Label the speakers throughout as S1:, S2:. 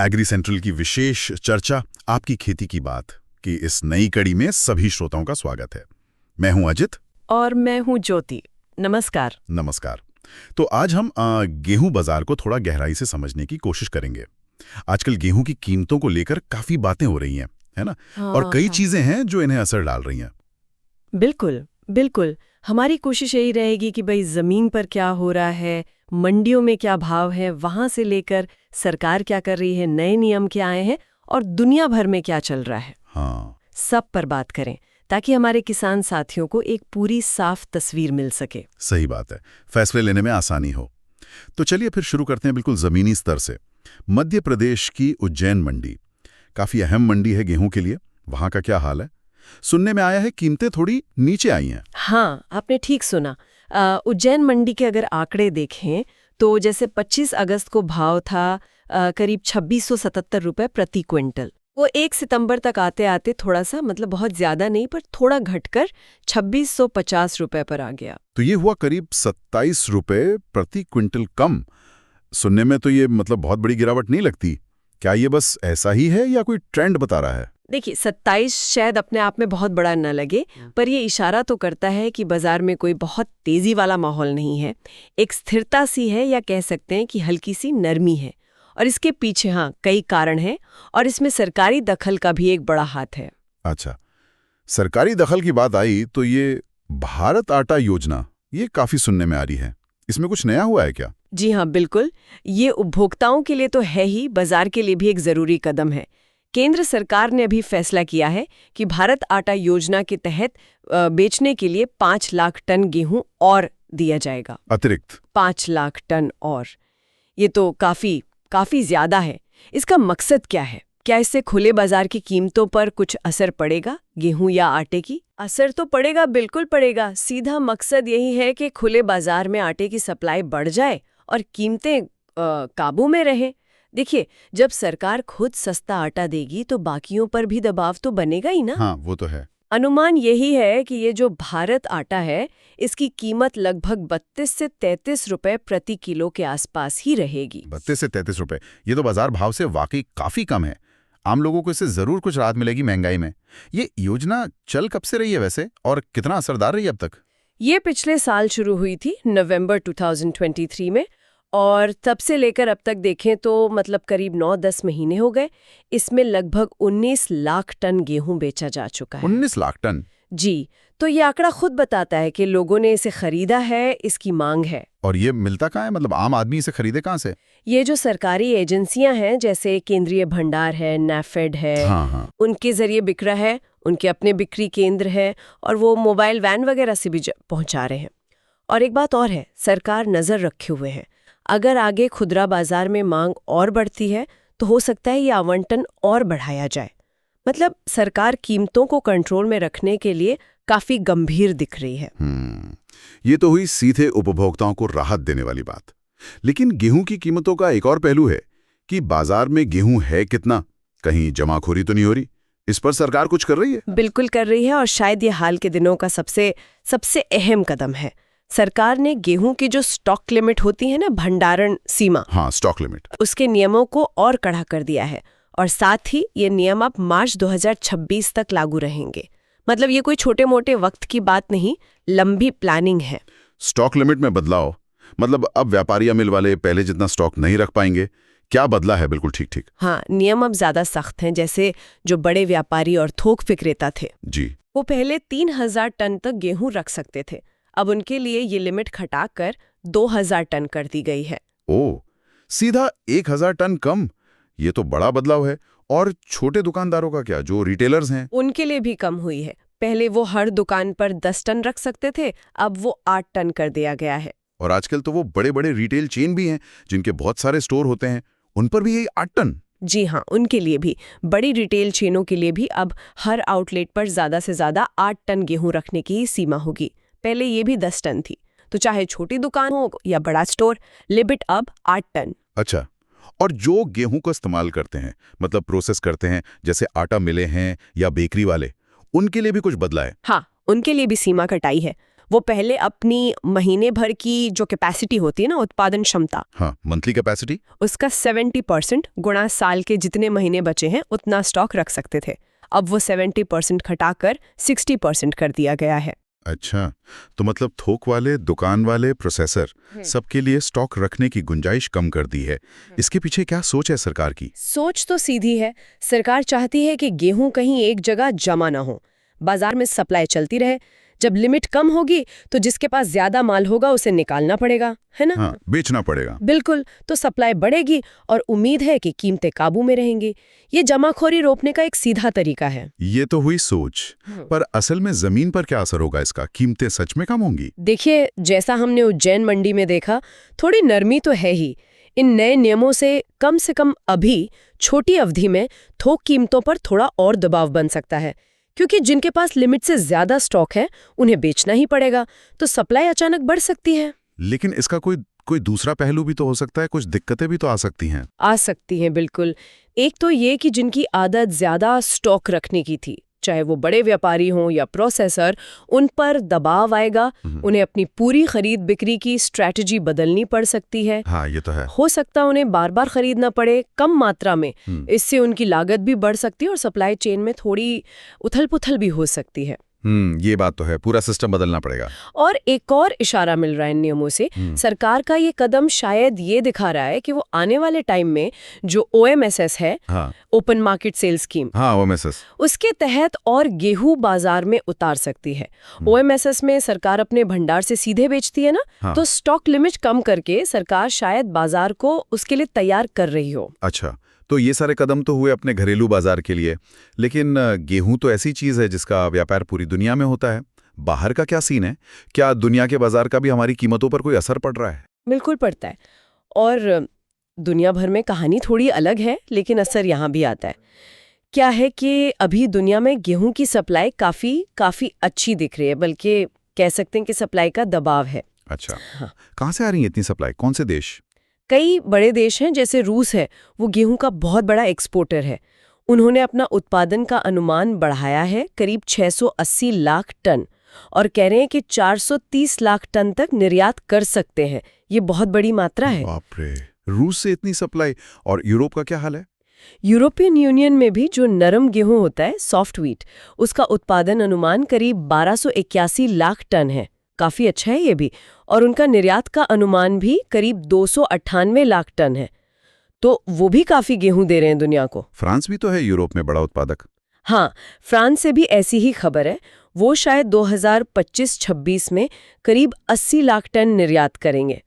S1: Agree central की विशेष चर्चा आपकी खेती की बात की इस नई कड़ी में सभी श्रोताओं का स्वागत है। मैं हूं अजित
S2: और मैं हूं ज्योति। नमस्कार।
S1: नमस्कार। तो आज हम गेहूं बाजार को थोड़ा गहराई से समझने की कोशिश करेंगे। आजकल गेहूं की कीमतों को लेकर काफी बातें हो रही हैं, है ना? और कई चीजें हैं जो इन्हें असर डाल रही हैं।
S2: बिल्कुल बिल्कुल। हमारी कोशिश यही रहेगी कि भाई जमीन पर क्या हो रहा है, मंडियों में क्या भाव है, वहां से लेकर सरकार क्या कर रही है, नए नियम क्या आए हैं और दुनिया भर में क्या चल रहा है, सब पर बात करें ताकि हमारे किसान साथियों को एक पूरी साफ तस्वीर मिल सके।
S1: सही बात है, फैसले लेने में आसानी हो। तो चलिए फिर शुरू करते हैं बिल्कुल जमीनी स्तर से। मध्य प्रदेश की उज्जैन मंडी काफी अहम मंडी है गेहूं के लिए। वहां का क्या हाल है? सुनने में आया है कीमतें थोड़ी नीचे आई हैं।
S2: हाँ, आपने ठीक सुना। उज्जैन मंडी के अगर आंकड़े देखें तो जैसे 25 अगस्त को भाव था करीब 2677 रुपए प्रति क्विंटल। वो 1 सितंबर तक आते आते थोड़ा सा, मतलब बहुत ज्यादा नहीं पर थोड़ा घटकर 2650 रुपए पर आ गया।
S1: तो ये हुआ करीब 27 रुपए प्रति क्विंटल कम। सुनने में तो ये मतलब बहुत बड़ी गिरावट नहीं लगती। क्या ये बस ऐसा ही है या कोई ट्रेंड बता रहा है?
S2: देखिए, 27 शायद अपने आप में बहुत बड़ा न लगे, पर ये इशारा तो करता है कि बाजार में कोई बहुत तेजी वाला माहौल नहीं है। एक स्थिरता सी है, या कह सकते हैं कि हल्की सी नरमी है। और इसके पीछे कई कारण हैं और इसमें सरकारी दखल का भी एक बड़ा हाथ है।
S1: अच्छा, सरकारी दखल की बात आई तो ये भारत आटा योजना, ये काफी सुनने में आ रही है। इसमें कुछ नया हुआ है क्या?
S2: जी हाँ, बिल्कुल। ये उपभोक्ताओं के लिए तो है ही, बाजार के लिए भी एक जरूरी कदम है। केंद्र सरकार ने अभी फैसला किया है कि भारत आटा योजना के तहत बेचने के लिए 5 लाख टन गेहूं और दिया जाएगा।
S1: अतिरिक्त
S2: 5 लाख टन और ये तो काफी ज्यादा है। इसका मकसद क्या है? क्या इससे खुले बाजार की कीमतों पर कुछ असर पड़ेगा, गेहूं या आटे की? असर तो पड़ेगा, बिल्कुल पड़ेगा। सीधा मकसद यही है कि खुले बाजार में आटे की सप्लाई बढ़ जाए और कीमतें काबू में रहें। देखिए, जब सरकार खुद सस्ता आटा देगी तो बाकियों पर भी दबाव तो बनेगा ही ना।
S1: हाँ, वो तो है।
S2: अनुमान यही है कि ये जो भारत आटा है, इसकी कीमत लगभग 32 से 33 रुपए प्रति किलो के आसपास ही रहेगी।
S1: 32 से 33 रुपए, ये तो बाजार भाव से वाकई काफी कम है। आम लोगों को इससे जरूर कुछ राहत मिलेगी महंगाई में। ये योजना चल कब से रही है वैसे, और कितना असरदार रही है अब तक?
S2: ये पिछले साल शुरू हुई थी, नवंबर 2023 में, और तब से लेकर अब तक देखें तो मतलब करीब 9-10 महीने हो गए। इसमें लगभग 19 लाख टन गेहूं बेचा जा चुका है।
S1: 19 लाख टन?
S2: जी, तो ये आंकड़ा खुद बताता है कि लोगों ने इसे खरीदा है, इसकी मांग है।
S1: और ये मिलता कहाँ है? मतलब आम आदमी इसे खरीदे कहाँ से?
S2: ये जो सरकारी एजेंसियां हैं, जैसे केंद्रीय भंडार है, नैफेड है,
S1: हाँ।
S2: उनके जरिए बिक रहा है। उनके अपने बिक्री केंद्र है और वो मोबाइल वैन वगैरह से भी पहुंचा रहे हैं। और एक बात और है, सरकार नजर रखे हुए है। अगर आगे खुदरा बाजार में मांग और बढ़ती है तो हो सकता है ये आवंटन और बढ़ाया जाए। मतलब सरकार कीमतों को कंट्रोल में रखने के लिए काफी गंभीर दिख रही है।
S1: ये तो हुई सीधे उपभोक्ताओं को राहत देने वाली बात। लेकिन गेहूं की कीमतों का एक और पहलू है कि बाजार में गेहूं है कितना, कहीं जमाखोरी तो नहीं हो रही? इस पर सरकार कुछ कर रही है?
S2: बिल्कुल कर रही है, और शायद ये हाल के दिनों का सबसे अहम कदम है। सरकार ने गेहूं की जो स्टॉक लिमिट होती है ना, भंडारण सीमा,
S1: स्टॉक लिमिट,
S2: उसके नियमों को और कड़ा कर दिया है। और साथ ही ये नियम अब मार्च 2026 तक लागू रहेंगे। मतलब ये कोई छोटे मोटे वक्त की बात नहीं, लंबी प्लानिंग है।
S1: स्टॉक लिमिट में बदलाव मतलब अब व्यापारी या मिल वाले पहले जितना स्टॉक नहीं रख पाएंगे? क्या बदला है? बिल्कुल ठीक।
S2: हाँ, नियम अब ज्यादा सख्त हैं। जैसे जो बड़े व्यापारी और थोक विक्रेता थे
S1: जी, वो
S2: पहले 3000 टन तक गेहूं रख सकते थे। अब उनके लिए ये लिमिट घटाकर 2000 टन कर दी गई है।
S1: ओह, सीधा 1000 टन कम। ये तो बड़ा बदलाव है। और छोटे दुकानदारों का क्या, जो रिटेलर्स हैं?
S2: उनके लिए भी कम हुई है। पहले वो हर दुकान पर 10 टन रख सकते थे, अब वो 8 टन कर दिया गया है।
S1: और आजकल तो वो बड़े बड़े रिटेल चेन भी हैं जिनके बहुत सारे स्टोर होते हैं, उन पर भी यही 8 टन?
S2: जी हाँ, उनके लिए भी, बड़ी रिटेल चेनों के लिए भी अब हर आउटलेट पर ज्यादा से ज्यादा 8 टन गेहूं रखने की सीमा होगी। पहले ये भी 10 टन थी। तो चाहे छोटी दुकान हो या बड़ा स्टोर, लिमिट अब 8 टन।
S1: अच्छा, और जो गेहूं का इस्तेमाल करते हैं, मतलब प्रोसेस करते हैं, जैसे आटा मिले हैं या बेकरी वाले, उनके लिए भी कुछ बदला है?
S2: हाँ, उनके लिए भी सीमा कटाई है। वो पहले अपनी महीने भर की जो कैपेसिटी होती है ना, उत्पादन क्षमता,
S1: हाँ, मंथली कैपेसिटी,
S2: उसका 70% गुणा साल के जितने महीने बचे हैं उतना स्टॉक रख सकते थे। अब वो 70% घटाकर 60% कर दिया गया है।
S1: अच्छा, तो मतलब थोक वाले, दुकान वाले, प्रोसेसर सबके लिए स्टॉक रखने की गुंजाइश कम कर दी है। इसके पीछे क्या सोच है सरकार की?
S2: सोच तो सीधी है। सरकार चाहती है कि गेहूं कहीं एक जगह जमा ना हो, बाजार में सप्लाई चलती रहे। जब लिमिट कम होगी तो जिसके पास ज्यादा माल होगा उसे निकालना पड़ेगा, है ना?
S1: हाँ, बेचना पड़ेगा।
S2: बिल्कुल, तो सप्लाई बढ़ेगी और उम्मीद है कि कीमतें काबू में रहेंगी। ये जमाखोरी रोकने का एक सीधा तरीका है।
S1: ये तो हुई सोच, पर असल में जमीन पर क्या असर होगा इसका? कीमतें सच में कम होंगी?
S2: देखिए, जैसा हमने उज्जैन मंडी में देखा, थोड़ी नरमी तो है ही। इन नए नियमों से कम अभी छोटी अवधि में थोक कीमतों पर थोड़ा और दबाव बन सकता है, क्योंकि जिनके पास लिमिट से ज्यादा स्टॉक है उन्हें बेचना ही पड़ेगा, तो सप्लाई अचानक बढ़ सकती है।
S1: लेकिन इसका कोई दूसरा पहलू भी तो हो सकता है, कुछ दिक्कतें भी तो आ सकती हैं।
S2: आ सकती हैं, बिल्कुल। एक तो ये कि जिनकी आदत ज्यादा स्टॉक रखने की थी, चाहे वो बड़े व्यापारी हों या प्रोसेसर, उन पर दबाव आएगा। उन्हें अपनी पूरी खरीद बिक्री की स्ट्रैटेजी बदलनी पड़ सकती है।
S1: हाँ, ये तो है।
S2: हो सकता उन्हें बार बार खरीदना पड़े कम मात्रा में। इससे उनकी लागत भी बढ़ सकती है और सप्लाई चेन में थोड़ी उथल-पुथल भी हो सकती है।
S1: ये बात तो है, पूरा सिस्टम बदलना पड़ेगा।
S2: और एक और इशारा मिल रहा है इन नियमों से। सरकार का ये कदम शायद ये दिखा रहा है कि वो आने वाले टाइम में जो OMSS है,
S1: हाँ,
S2: ओपन मार्केट सेल स्कीम,
S1: हाँ, OMSS,
S2: उसके तहत और गेहूं बाजार में उतार सकती है। OMSS में सरकार अपने भंडार से सीधे बेचती है ना,
S1: हाँ।
S2: तो स्टॉक लिमिट कम करके सरकार शायद बाजार को उसके लिए तैयार कर रही हो।
S1: अच्छा, तो ये सारे कदम तो हुए अपने घरेलू बाजार के लिए, लेकिन गेहूं तो ऐसी चीज है जिसका व्यापार पूरी दुनिया में होता है। बाहर का क्या सीन है? क्या दुनिया के बाजार का भी हमारी कीमतों पर कोई असर पड़ रहा है?
S2: बिल्कुल पड़ता है, और दुनिया भर में कहानी थोड़ी अलग है, लेकिन असर यहाँ भी आता है। क्या है कि अभी दुनिया में गेहूं की सप्लाई काफी अच्छी दिख रही है, बल्कि कह सकते हैं कि सप्लाई का दबाव है।
S1: अच्छा,
S2: हाँ।
S1: कहाँ से आ रही है इतनी सप्लाई? कौन से देश?
S2: कई बड़े देश हैं, जैसे रूस है, वो गेहूं का बहुत बड़ा एक्सपोर्टर है। उन्होंने अपना उत्पादन का अनुमान बढ़ाया है करीब 680 लाख टन, और कह रहे हैं कि 430 लाख टन तक निर्यात कर सकते हैं। ये बहुत बड़ी मात्रा है।
S1: बाप रे, रूस से इतनी सप्लाई! और यूरोप का क्या हाल है?
S2: यूरोपियन यूनियन में भी जो नरम गेहूं होता है, सॉफ्ट व्हीट, उसका उत्पादन अनुमान करीब 1281 लाख टन है। काफी अच्छा है ये भी। और उनका निर्यात का अनुमान भी करीब 298 लाख टन है। तो वो भी काफी गेहूं दे रहे हैं दुनिया को।
S1: फ्रांस भी तो है यूरोप में बड़ा उत्पादक।
S2: हाँ, फ्रांस से भी ऐसी ही खबर है। वो शायद 2025-26 में करीब 80 लाख टन निर्यात करेंगे।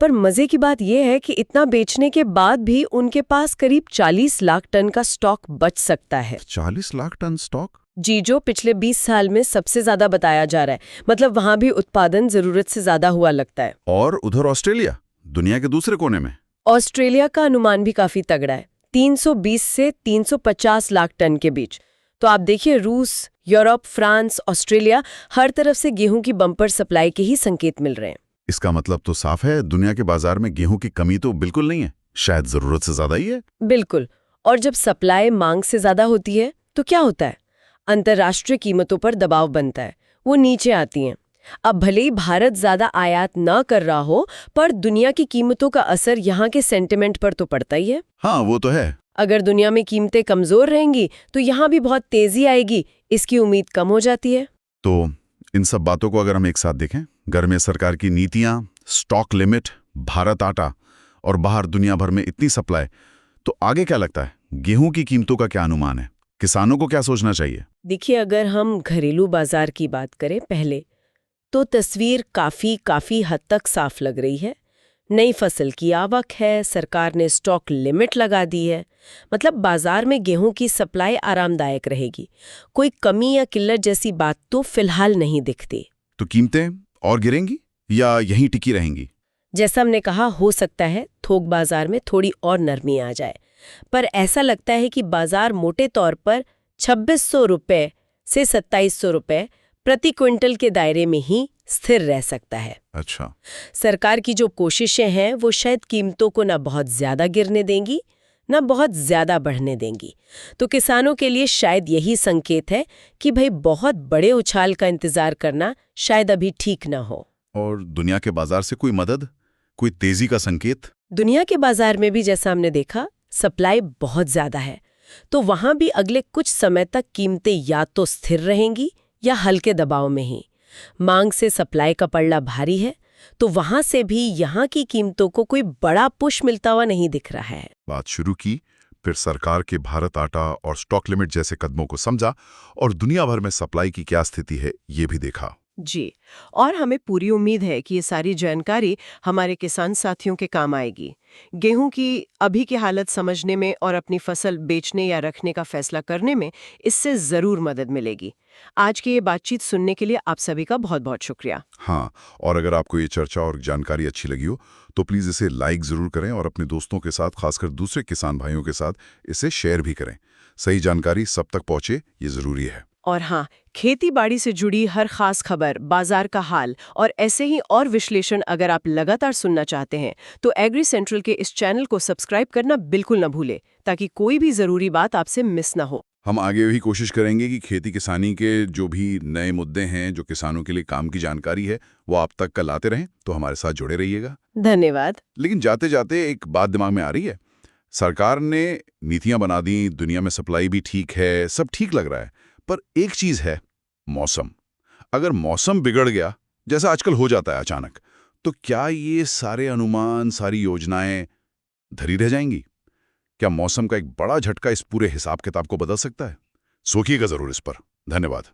S2: पर मजे की बात यह है कि इतना बेचने के बाद भी उनके पास करीब 40 लाख टन का स्टॉक बच सकता है।
S1: 40 लाख टन स्टॉक?
S2: जी, जो पिछले 20 साल में सबसे ज्यादा बताया जा रहा है। मतलब वहां भी उत्पादन जरूरत से ज्यादा हुआ लगता है।
S1: और उधर ऑस्ट्रेलिया, दुनिया के दूसरे कोने में?
S2: ऑस्ट्रेलिया का अनुमान भी काफी तगड़ा है, 320 से 350 लाख टन के बीच। तो आप देखिए, रूस, यूरोप, फ्रांस, ऑस्ट्रेलिया, हर तरफ से गेहूं की बम्पर सप्लाई के ही संकेत मिल रहे हैं।
S1: इसका मतलब तो साफ है, दुनिया के बाजार में गेहूं की कमी तो बिल्कुल नहीं है, शायद जरूरत से ज्यादा ही है।
S2: बिल्कुल। और जब सप्लाई मांग से ज्यादा होती है तो क्या होता है? अंतर्राष्ट्रीय कीमतों पर दबाव बनता है, वो नीचे आती हैं। अब भले ही भारत ज्यादा आयात न कर रहा हो, पर दुनिया की कीमतों का असर यहाँ के सेंटिमेंट पर तो पड़ता ही है।
S1: हाँ, वो तो है।
S2: अगर दुनिया में कीमतें कमजोर रहेंगी तो यहाँ भी बहुत तेजी आएगी, इसकी उम्मीद कम हो जाती है।
S1: तो इन सब बातों को अगर हम एक साथ देखें, घर में सरकार की नीतियां, स्टॉक लिमिट, भारत आटा, और बाहर दुनिया भर में इतनी सप्लाई, तो आगे क्या लगता है? गेहूं की कीमतों का क्या अनुमान है? किसानों को क्या सोचना चाहिए?
S2: देखिए, अगर हम घरेलू बाजार की बात करें पहले, तो तस्वीर काफी हद तक साफ लग रही है। नई फसल की आवक है, सरकार ने स्टॉक लिमिट लगा दी है। मतलब बाजार में गेहूं की सप्लाई आरामदायक रहेगी। कोई कमी या किल्लत जैसी बात तो फिलहाल नहीं दिखती।
S1: तो कीमतें और गिरेंगी या यहीं टिकी रहेंगी?
S2: जैसा हमने कहा, हो सकता है थोक बाजार में थोड़ी और नरमी आ जाए, पर ऐसा लगता है कि बाजार मोटे तौर पर 2600 रुपए से 2700 रुपए प्रति क्विंटल के दायरे में ही स्थिर रह सकता है।
S1: अच्छा,
S2: सरकार की जो कोशिशें हैं वो शायद कीमतों को न बहुत ज्यादा गिरने देंगी, ना बहुत ज्यादा बढ़ने देंगी। तो किसानों के लिए शायद यही संकेत है कि भाई बहुत बड़े उछाल का इंतजार करना शायद अभी ठीक ना हो।
S1: और दुनिया के बाजार से कोई मदद, कोई तेजी का संकेत?
S2: दुनिया के बाजार में भी जैसा हमने देखा सप्लाई बहुत ज्यादा है, तो वहां भी अगले कुछ समय तक कीमतें या तो स्थिर रहेंगी या हल्के दबाव में ही। मांग से सप्लाई का पल्ला भारी है, तो वहां से भी यहाँ की कीमतों को कोई बड़ा पुश मिलता हुआ नहीं दिख रहा है।
S1: बात शुरू की, फिर सरकार के भारत आटा और स्टॉक लिमिट जैसे कदमों को समझा और दुनिया भर में सप्लाई की क्या स्थिति है ये भी देखा।
S2: जी, और हमें पूरी उम्मीद है कि ये सारी जानकारी हमारे किसान साथियों के काम आएगी। गेहूं की अभी की हालत समझने में और अपनी फसल बेचने या रखने का फैसला करने में इससे ज़रूर मदद मिलेगी। आज की ये बातचीत सुनने के लिए आप सभी का बहुत बहुत शुक्रिया।
S1: हाँ, और अगर आपको ये चर्चा और जानकारी अच्छी लगी हो तो प्लीज़ इसे लाइक ज़रूर करें और अपने दोस्तों के साथ, खासकर दूसरे किसान भाइयों के साथ इसे शेयर भी करें। सही जानकारी सब तक पहुँचे, ये ज़रूरी है।
S2: और हाँ, खेती बाड़ी से जुड़ी हर खास खबर, बाजार का हाल और ऐसे ही और विश्लेषण अगर आप लगातार सुनना चाहते हैं तो एग्री सेंट्रल के इस चैनल को सब्सक्राइब करना बिल्कुल न भूलें, ताकि कोई भी ज़रूरी बात आपसे मिस ना हो।
S1: हम आगे भी कोशिश करेंगे कि खेती किसानी के जो भी नए मुद्दे हैं, जो किसानों के लिए काम की जानकारी है, वो आप तक कल आते रहें। तो हमारे साथ जुड़े रहिएगा।
S2: धन्यवाद।
S1: लेकिन जाते जाते एक बात दिमाग में आ रही है। सरकार ने नीतियां बना दी, दुनिया में सप्लाई भी ठीक है, सब ठीक लग रहा है, पर एक चीज है, मौसम। अगर मौसम बिगड़ गया, जैसा आजकल हो जाता है अचानक, तो क्या ये सारे अनुमान, सारी योजनाएं धरी रह जाएंगी? क्या मौसम का एक बड़ा झटका इस पूरे हिसाब किताब को बदल सकता है? सोचिएगा जरूर इस पर। धन्यवाद।